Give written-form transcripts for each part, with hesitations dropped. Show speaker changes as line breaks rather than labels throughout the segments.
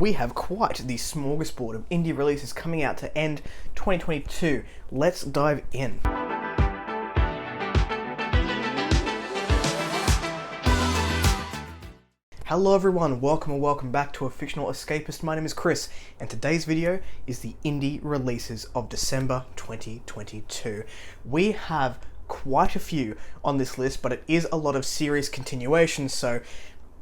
We have quite the smorgasbord of indie releases coming out to end 2022. Let's dive in. Hello everyone, welcome back to A Fictional Escapist. My name is Kris, and today's video is the indie releases of December 2022. We have quite a few on this list, but it is a lot of series continuations, so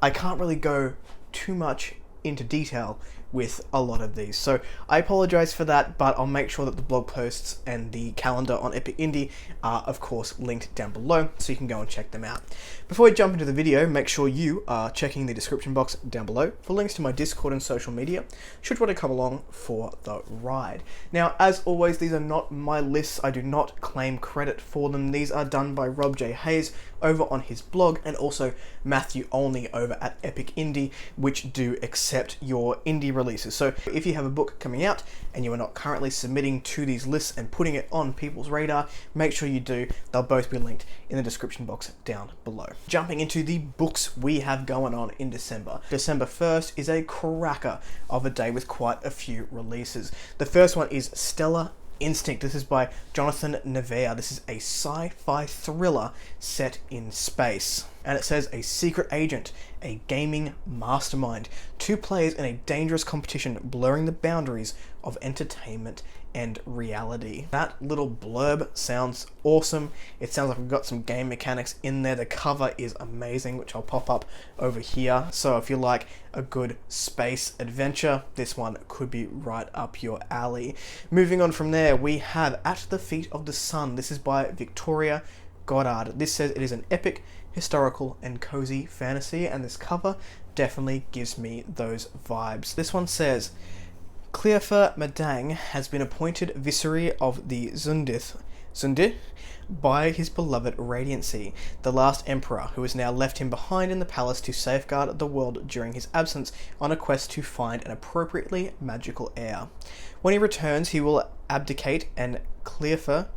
I can't really go too much into detail with a lot of these. So I apologize for that, but I'll make sure that the blog posts and the calendar on Epic Indie are of course linked down below, so you can go and check them out. Before we jump into the video, make sure you are checking the description box down below for links to my Discord and social media, should you want to come along for the ride. Now, as always, these are not my lists. I do not claim credit for them. These are done by Rob J. Hayes over on his blog, and also Matthew Olney over at Epic Indie, which do accept your indie releases. So if you have a book coming out and you are not currently submitting to these lists and putting it on people's radar, make sure you do. They'll both be linked in the description box down below. Jumping into the books we have going on in December. December 1st is a cracker of a day with quite a few releases. The first one is Stellar Instinct. This is by Jonathan Nevea. This is a sci-fi thriller set in space. And it says a secret agent, a gaming mastermind, two players in a dangerous competition blurring the boundaries of entertainment and reality. That little blurb sounds awesome. It sounds like we've got some game mechanics in there. The cover is amazing, which I'll pop up over here. So if you like a good space adventure, this one could be right up your alley. Moving on from there, we have At the Feet of the Sun. This is by Victoria Goddard. This says it is an epic, historical, and cozy fantasy, and this cover definitely gives me those vibes. This one says, Cleofer Madang has been appointed Viceroy of the Zundith by his beloved Radiancy, the last emperor, who has now left him behind in the palace to safeguard the world during his absence on a quest to find an appropriately magical heir. When he returns, he will abdicate, and Cleofer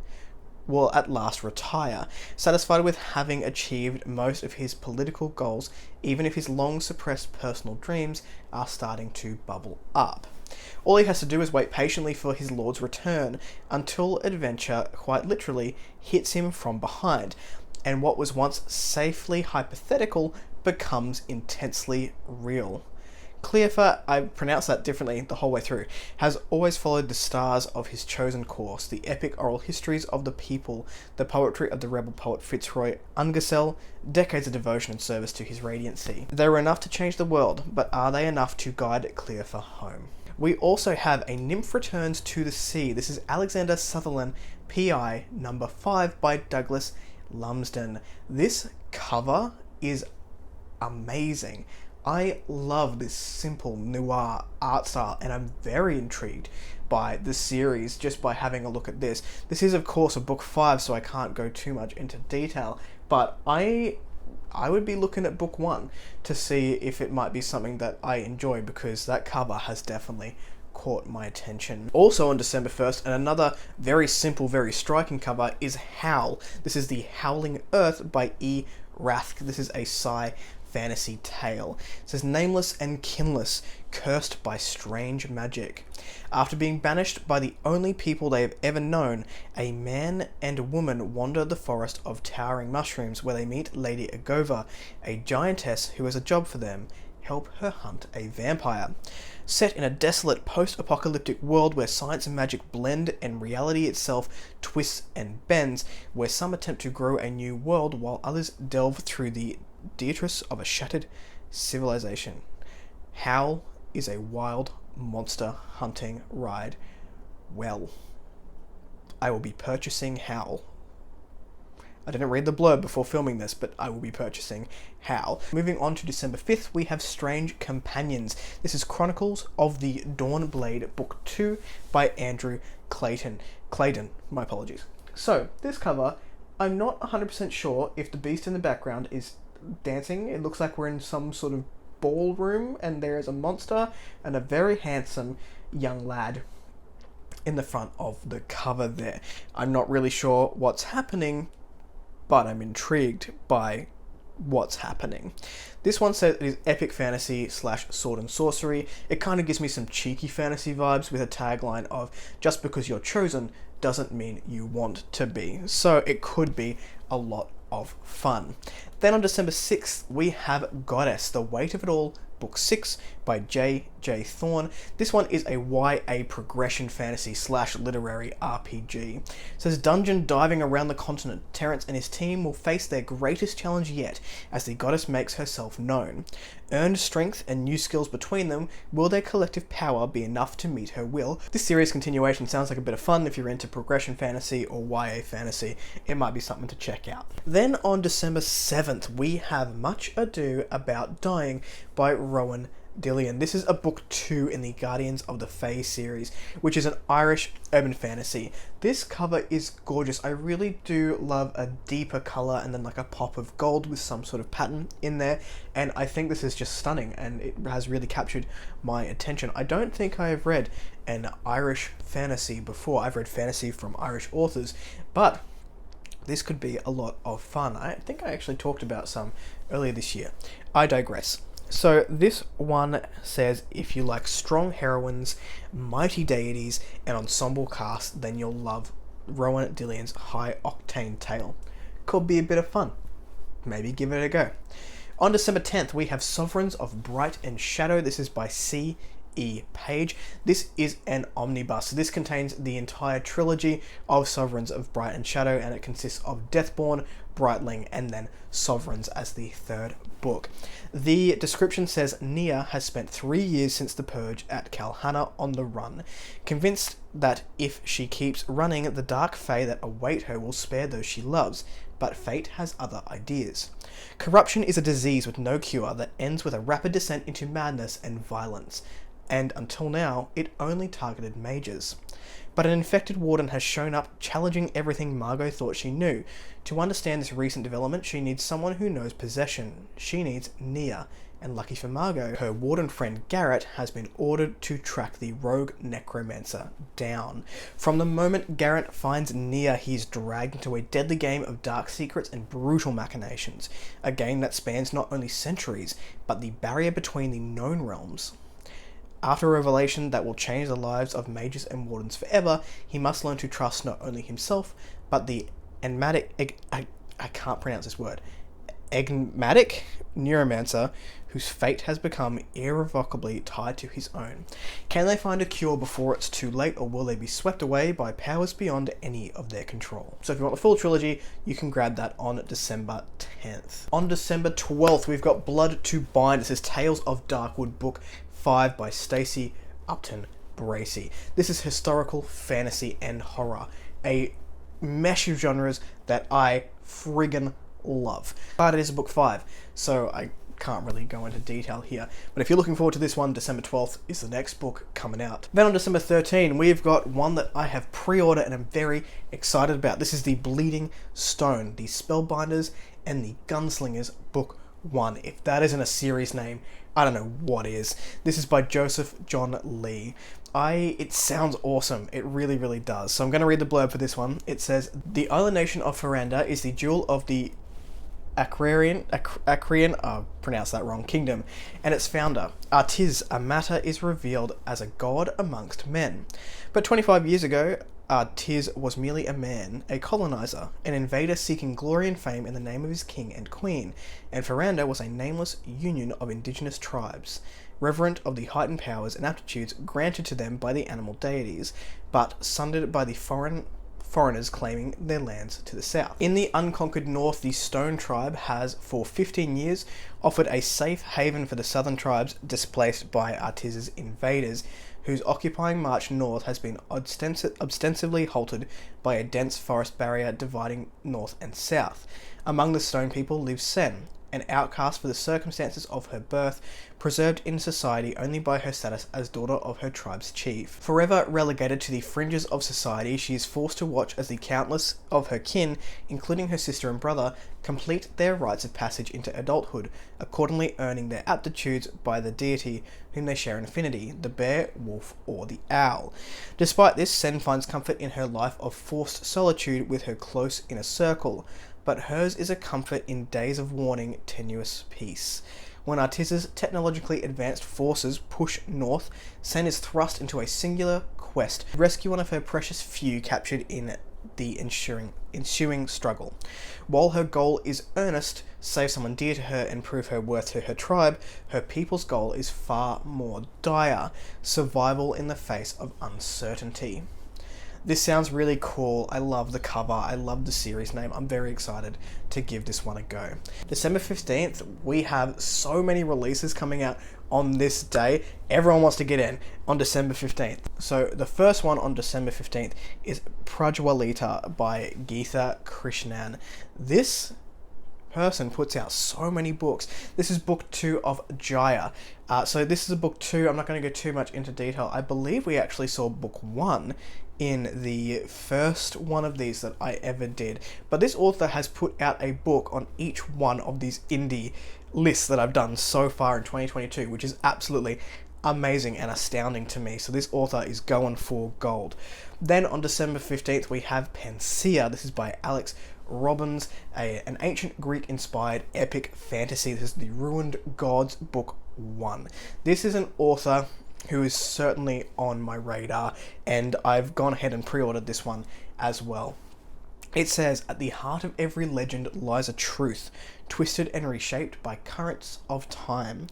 will at last retire, satisfied with having achieved most of his political goals, even if his long-suppressed personal dreams are starting to bubble up. All he has to do is wait patiently for his lord's return, until adventure, quite literally, hits him from behind, and what was once safely hypothetical becomes intensely real. Cleofer, I pronounce that differently the whole way through, has always followed the stars of his chosen course, the epic oral histories of the people, the poetry of the rebel poet Fitzroy Ungersell, decades of devotion and service to his Radiancy. They were enough to change the world, but are they enough to guide Cleofer home? We also have A Nymph Returns to the Sea. This is Alexander Sutherland, PI number 5 by Douglas Lumsden. This cover is amazing. I love this simple noir art style, and I'm very intrigued by the series just by having a look at this. This is of course a book 5, so I can't go too much into detail, but I would be looking at book 1 to see if it might be something that I enjoy, because that cover has definitely caught my attention. Also on December 1st, and another very simple, very striking cover, is Howl. This is The Howling Earth by E. Rathke. This is a fantasy tale. It says, nameless and kinless, cursed by strange magic. After being banished by the only people they have ever known, a man and a woman wander the forest of towering mushrooms, where they meet Lady Agova, a giantess who has a job for them: help her hunt a vampire. Set in a desolate post-apocalyptic world where science and magic blend and reality itself twists and bends, where some attempt to grow a new world while others delve through the detritus of a shattered civilization. Howl is a wild monster hunting ride. Well, I will be purchasing Howl. I didn't read the blurb before filming this, but I will be purchasing Howl. Moving on to December 5th, we have Strange Companions. This is Chronicles of the Dawnblade, Book 2 by Andrew Clayton, my apologies. So, this cover, I'm not 100% sure if the beast in the background is dancing. It looks like we're in some sort of ballroom, and there is a monster and a very handsome young lad in the front of the cover there. I'm not really sure what's happening, but I'm intrigued by what's happening. This one says it is epic fantasy / sword and sorcery. It kind of gives me some cheeky fantasy vibes with a tagline of just because you're chosen doesn't mean you want to be. So it could be a lot of fun. Then on December 6th, we have Goddess, The Weight of It All, Book 6 by J.J. Thorne. This one is a YA progression fantasy / literary RPG. It says dungeon diving around the continent, Terrence and his team will face their greatest challenge yet as the goddess makes herself known. Earned strength and new skills between them, will their collective power be enough to meet her will? This series continuation sounds like a bit of fun. If you're into progression fantasy or YA fantasy, it might be something to check out. Then on December 7th, we have Much Ado About Dying by Rowan Dillion. This is a book 2 in the Guardians of the Fae series, which is an Irish urban fantasy. This cover is gorgeous. I really do love a deeper colour and then like a pop of gold with some sort of pattern in there, and I think this is just stunning and it has really captured my attention. I don't think I have read an Irish fantasy before. I've read fantasy from Irish authors, but this could be a lot of fun. I think I actually talked about some earlier this year. I digress. So this one says if you like strong heroines, mighty deities, and ensemble cast, then you'll love Rowan Dillion's high-octane tale. Could be a bit of fun. Maybe give it a go. On December 10th, we have Sovereigns of Bright and Shadow. This is by C.E. Page. This is an omnibus. This contains the entire trilogy of Sovereigns of Bright and Shadow, and it consists of Deathborn, Brightling, and then Sovereigns as the third book. The description says Nia has spent 3 years since the purge at Kalhana on the run, convinced that if she keeps running, the dark fae that await her will spare those she loves, but fate has other ideas. Corruption is a disease with no cure that ends with a rapid descent into madness and violence, and until now, it only targeted mages. But an infected warden has shown up, challenging everything Margot thought she knew. To understand this recent development, she needs someone who knows possession. She needs Nia, and lucky for Margot, her warden friend Garrett has been ordered to track the rogue necromancer down. From the moment Garrett finds Nia, he's dragged into a deadly game of dark secrets and brutal machinations, a game that spans not only centuries, but the barrier between the known realms. After a revelation that will change the lives of mages and wardens forever, he must learn to trust not only himself, but the enigmatic neuromancer whose fate has become irrevocably tied to his own. Can they find a cure before it's too late, or will they be swept away by powers beyond any of their control? So if you want the full trilogy, you can grab that on December 10th. On December 12th, we've got Blood to Bind. This is Tales of Darkwood, Book 5 by Stacey Upton Bracey. This is historical fantasy and horror, a mesh of genres that I friggin' love. But it is a book 5, so I can't really go into detail here. But if you're looking forward to this one, December 12th is the next book coming out. Then on December 13th, we've got one that I have pre-ordered and I'm very excited about. This is The Bleeding Stone, The Spellbinders and the Gunslingers, Book 1. If that isn't a series name, I don't know what is. This is by Joseph John Lee. It sounds awesome. It really, really does. So I'm going to read the blurb for this one. It says, the island nation of Faranda is the jewel of the Acrean, pronounce that wrong, kingdom, and its founder, Artiz Amata, is revealed as a god amongst men. But 25 years ago, Artiz was merely a man, a colonizer, an invader seeking glory and fame in the name of his king and queen, and Faranda was a nameless union of indigenous tribes, reverent of the heightened powers and aptitudes granted to them by the animal deities, but sundered by the foreigners claiming their lands to the south. In the unconquered north, the Stone tribe has, for 15 years, offered a safe haven for the southern tribes displaced by Artiz's invaders, whose occupying march north has been ostensibly halted by a dense forest barrier dividing north and south. Among the Stone people lives Sen, an outcast for the circumstances of her birth, preserved in society only by her status as daughter of her tribe's chief. Forever relegated to the fringes of society, she is forced to watch as the countless of her kin, including her sister and brother, complete their rites of passage into adulthood, accordingly earning their aptitudes by the deity whom they share in affinity, the bear, wolf, or the owl. Despite this, Sen finds comfort in her life of forced solitude with her close inner circle. but hers is a comfort in days of warning, tenuous peace. When Artisa's technologically advanced forces push north, Sen is thrust into a singular quest to rescue one of her precious few captured in the ensuing struggle. While her goal is earnest, save someone dear to her and prove her worth to her tribe, her people's goal is far more dire: survival in the face of uncertainty. This sounds really cool. I love the cover. I love the series name. I'm very excited to give this one a go. December 15th, we have so many releases coming out on this day. Everyone wants to get in on December 15th. So the first one on December 15th is Prajwalita by Geetha Krishnan. This person puts out so many books. This is book 2 of Jaya. So this is a book 2. I'm not going to go too much into detail. I believe we actually saw book 1 in the first one of these that I ever did. But this author has put out a book on each one of these indie lists that I've done so far in 2022, which is absolutely amazing and astounding to me. So this author is going for gold. Then on December 15th, we have Panacea. This is by Alex Robbins, an ancient Greek-inspired epic fantasy. This is the Ruined Gods Book 1. This is an author who is certainly on my radar, and I've gone ahead and pre-ordered this one as well. It says, at the heart of every legend lies a truth, twisted and reshaped by currents of time.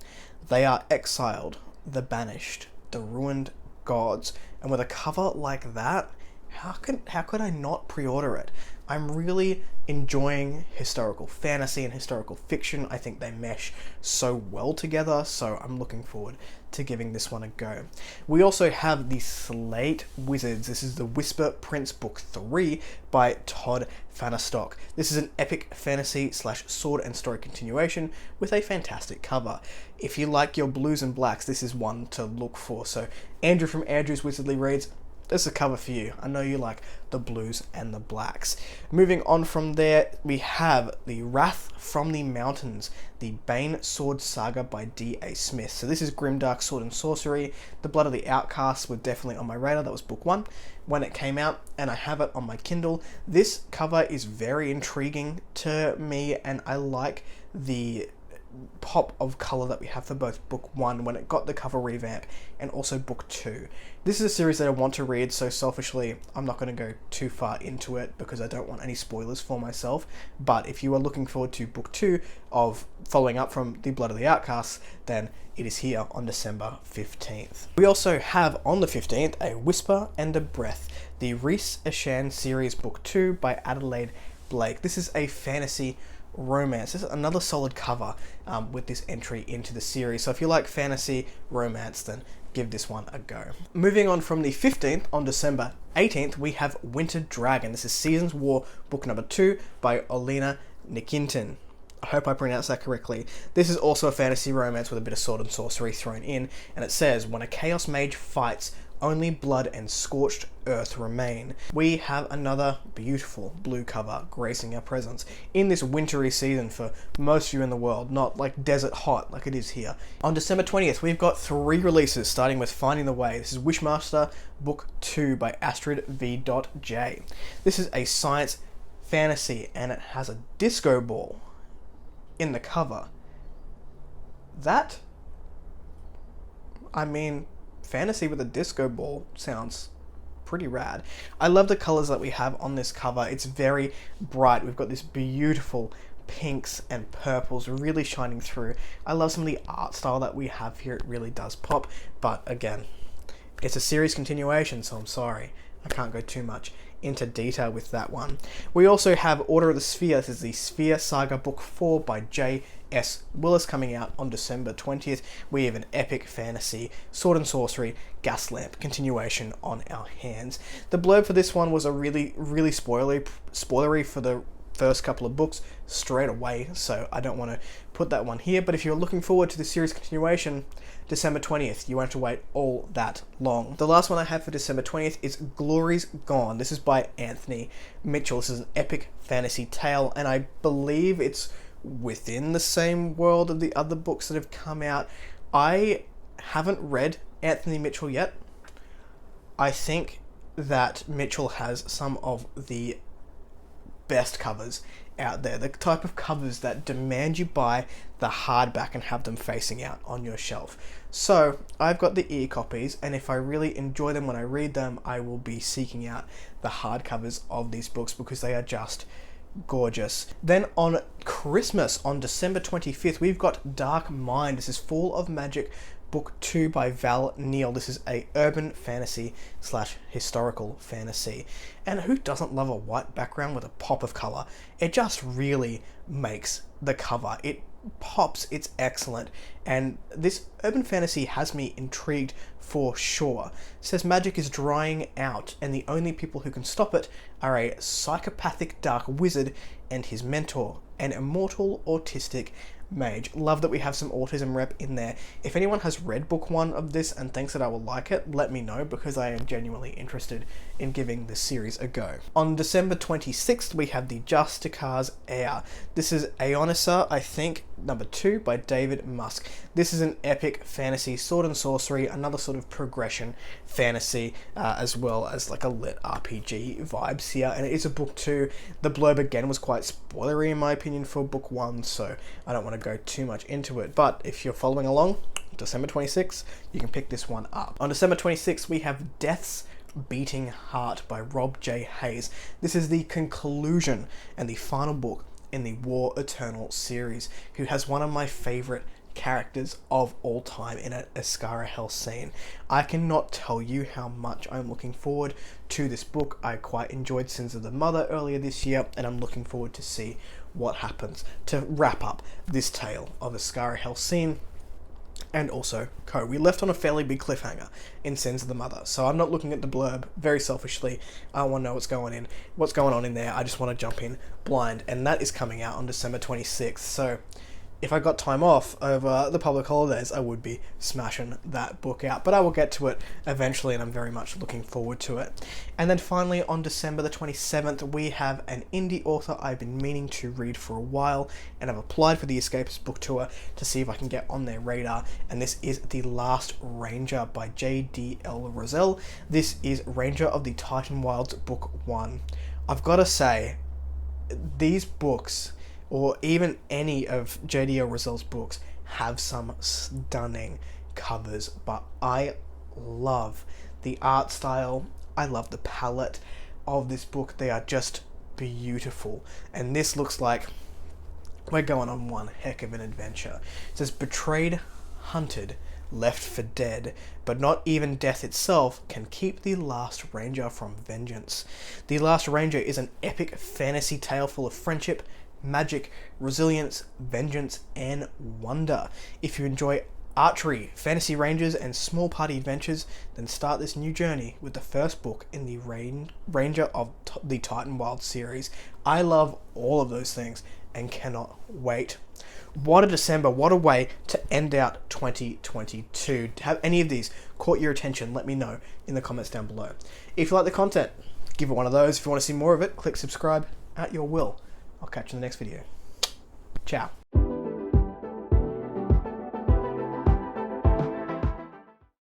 They are exiled, the banished, the ruined gods. And with a cover like that, how could I not pre-order it? I'm really enjoying historical fantasy and historical fiction. I think they mesh so well together, so I'm looking forward to giving this one a go. We also have the Slate Wizards. This is the Whisper Prince Book 3 by Todd Fanistock. This is an epic fantasy / sword and story continuation with a fantastic cover. If you like your blues and blacks, this is one to look for. So Andrew from Andrew's Wizardly Reads, this is a cover for you. I know you like the blues and the blacks. Moving on from there, we have the Wrath from the Mountains, the Bane Sword Saga by D.A. Smith. So this is grimdark sword and sorcery. The Blood of the Outcasts were definitely on my radar. That was book 1 when it came out, and I have it on my Kindle. This cover is very intriguing to me, and I like the pop of colour that we have for both book 1 when it got the cover revamp, and also book 2. This is a series that I want to read, so selfishly I'm not going to go too far into it because I don't want any spoilers for myself. But if you are looking forward to book 2 of following up from The Blood of the Outcasts, then it is here on December 15th. We also have on the 15th A Whisper and a Breath, the Rhys Eshan series book 2 by Adelaide Blake. This is a fantasy romance. This is another solid cover with this entry into the series. So if you like fantasy romance, then give this one a go. Moving on from the 15th, on December 18th, we have Winter Dragon. This is Seasons War book number 2 by Olena Nikinton. I hope I pronounced that correctly. This is also a fantasy romance with a bit of sword and sorcery thrown in, and it says, when a chaos mage fights, only blood and scorched earth remain. We have another beautiful blue cover gracing our presence in this wintry season for most of you in the world, not like desert hot like it is here. On December 20th, we've got 3 releases, starting with Finding the Way. This is Wishmaster Book 2 by Astrid V.J. This is a science fantasy, and it has a disco ball in the cover. That, I mean, fantasy with a disco ball sounds pretty rad. I love the colors that we have on this cover. It's very bright. We've got this beautiful pinks and purples really shining through. I love some of the art style that we have here. It really does pop. But again, it's a series continuation, so I'm sorry, I can't go too much into detail with that one. We also have Order of the Sphere. This is the Sphere Saga Book 4 by J.S. Willis, coming out on December 20th. We have an epic fantasy, sword and sorcery, Gaslamp continuation on our hands. The blurb for this one was a really spoilery for the first couple of books straight away, so I don't want to put that one here. But if you're looking forward to the series continuation, December 20th, you won't have to wait all that long. The last one I have for December 20th is Glories Gone. This is by Anthony Mitchell. This is an epic fantasy tale, and I believe it's within the same world of the other books that have come out. I haven't read Anthony Mitchell yet. I think that Mitchell has some of the best covers out there, the type of covers that demand you buy the hardback and have them facing out on your shelf. So I've got the e-copies, and if I really enjoy them when I read them, I will be seeking out the hardcovers of these books because they are just gorgeous. Then on Christmas, on December 25th, we've got Dark Mind. This is Fall of Magic Book 2 by Val Neal. This is a urban fantasy / historical fantasy. And who doesn't love a white background with a pop of colour? It just really makes the cover. It pops, it's excellent. And this urban fantasy has me intrigued for sure. It says magic is drying out and the only people who can stop it are a psychopathic dark wizard and his mentor, an immortal autistic mage. Love that we have some autism rep in there. If anyone has read book 1 of this and thinks that I will like it, let me know because I am genuinely interested in giving this series a go. On December 26th, we have the Justicar's Heir. This is Aeonissa, I think, number 2 by David Musk. This is an epic fantasy, sword and sorcery, another sort of progression fantasy, as well as like a lit RPG vibes here, and it is a book 2. The blurb again was quite spoilery in my opinion for book 1, so I don't want to go too much into it, but if you're following along, December 26th, you can pick this one up. On December 26th, we have Death's Beating Heart by Rob J. Hayes. This is the conclusion and the final book in the War Eternal series, who has one of my favourite characters of all time in it, Ascara Helsine. I cannot tell you how much I'm looking forward to this book. I quite enjoyed Sins of the Mother earlier this year, and I'm looking forward to see what happens to wrap up this tale of Ascara Helsine and also Co. We left on a fairly big cliffhanger in Sins of the Mother, so I'm not looking at the blurb very selfishly. I want to know what's going on in there. I just want to jump in blind, and that is coming out on December 26th. So if I got time off over the public holidays, I would be smashing that book out. But I will get to it eventually, and I'm very much looking forward to it. And then finally, on December the 27th, we have an indie author I've been meaning to read for a while, and I've applied for the Escapists book tour to see if I can get on their radar. And this is The Last Ranger by J.D.L. Rosell. This is Ranger of the Titan Wilds book 1. I've got to say, these books, or even any of J.D.L. Rosell's books, have some stunning covers, but I love the art style, I love the palette of this book. They are just beautiful, and this looks like we're going on one heck of an adventure. It says, betrayed, hunted, left for dead, but not even death itself can keep the Last Ranger from vengeance. The Last Ranger is an epic fantasy tale full of friendship, magic, resilience, vengeance, and wonder. If you enjoy archery, fantasy rangers, and small party adventures, then start this new journey with the first book in the Ranger of the Titan Wild series. I love all of those things and cannot wait. What a December, what a way to end out 2022. Have any of these caught your attention? Let me know in the comments down below. If you like the content, give it one of those. If you want to see more of it, click subscribe at your will. I'll catch you in the next video. Ciao.